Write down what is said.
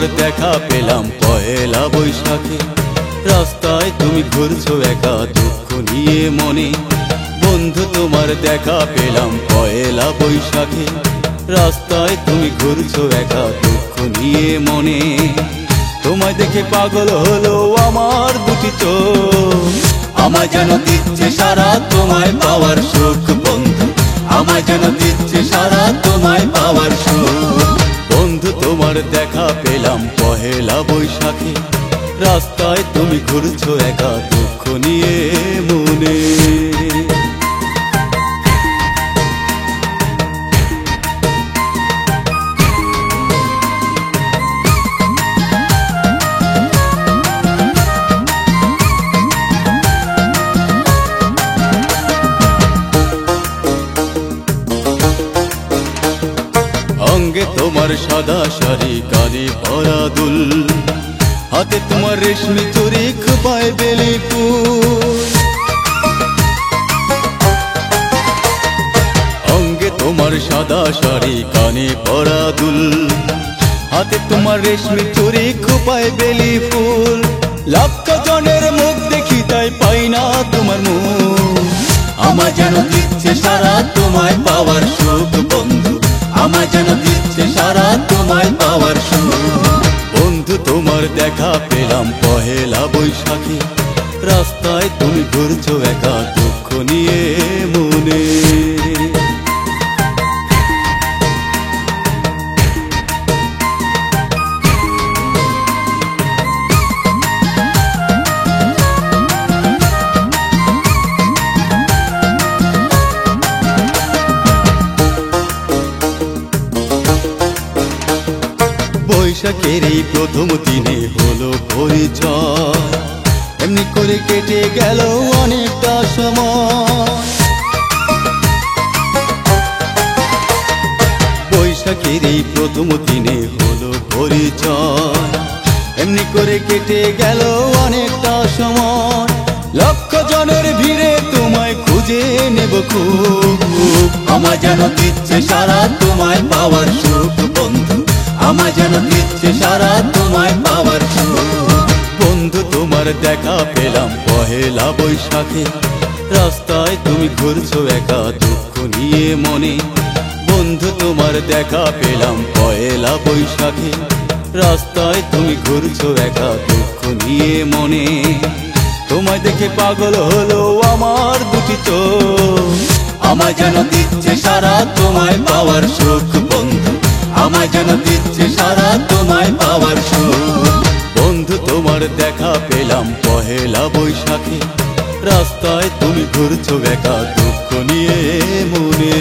তোমার দেখা পেলাম পহেলা বৈশাখে। রাস্তায় তুমি ঘুরছো একা দুঃখ নিয়ে মনে। বন্ধু তোমার দেখা পেলাম পহেলা বৈশাখে। রাস্তায় তুমি ঘুরছো একা দুঃখ নিয়ে মনে। তোমায় দেখে পাগল হলো আমার দুটি চোখ। আমায় যেন দিচ্ছে সারা তোমায় পাওয়ার সুখ বন্ধু। আমায় যেন দিচ্ছে সারা তোমায় পাওয়ার সুখ। বন্ধু তোমার দেখা পেলাম পহেলা বৈশাখে। রাস্তায় তুমি ঘুরছো একা দুঃখ নিয়ে মনে। অঙ্গে তোমার সাদা শাড়ি কানে ভরা দুল, হাতে তোমার রেশমি চুড়ি খোপায় বেলি ফুল। অঙ্গে তোমার সাদা শাড়ি কানে ভরা দুল, হাতে তোমার রেশমি চুড়ি খোপায় বেলি ফুল। লক্ষ জনের মুখ দেখি তাই পাই না তোমার মুখ। আমায় যেন দিচ্ছে সারা তোমায় পাওয়ার সুখ বন্ধু। আমায় যেন দিচ্ছে সারা তোমায় পাওয়ার সুখ। বন্ধু তোমার দেখা পেলাম পহেলা বৈশাখে। রাস্তায় তুমি ঘুরছো একা দুঃখ নিয়ে মনে। বৈশাখের এই প্রথম দিনে হলো পরিচয়, এমনি করে কেটে গেল অনেকটা সময়। বৈশাখের এই প্রথম দিনে হলো পরিচয়, এমনি করে কেটে গেল অনেকটা সময়। লক্ষ জনের ভিড়ে তোমায় খুঁজে নেব খুব। আমায় যেন দিচ্ছে সারা তোমায় পাওয়ার সুখ বন্ধু। আমায় যেন দিচ্ছে সারা তোমায় পাওয়ার সুখ। বন্ধু তোমার দেখা পেলাম পহেলা বৈশাখে। রাস্তায় তুমি ঘুরছো একা দুঃখ নিয়ে মনে। বন্ধু তোমার দেখা পেলাম পহেলা বৈশাখে। রাস্তায় তুমি ঘুরছো একা দুঃখ নিয়ে মনে। তোমায় দেখে পাগল হলো আমার দুটি চোখ। আমায় যেন দিচ্ছে সারা তোমায় পাওয়ার সুখ বন্ধু। আমায় যেন দিচ্ছে সারা তোমায় পাওয়ার সুখ। বন্ধু তোমার দেখা পেলাম পহেলা বৈশাখে। রাস্তায় তুমি ঘুরছো একা দুঃখ নিয়ে মনে।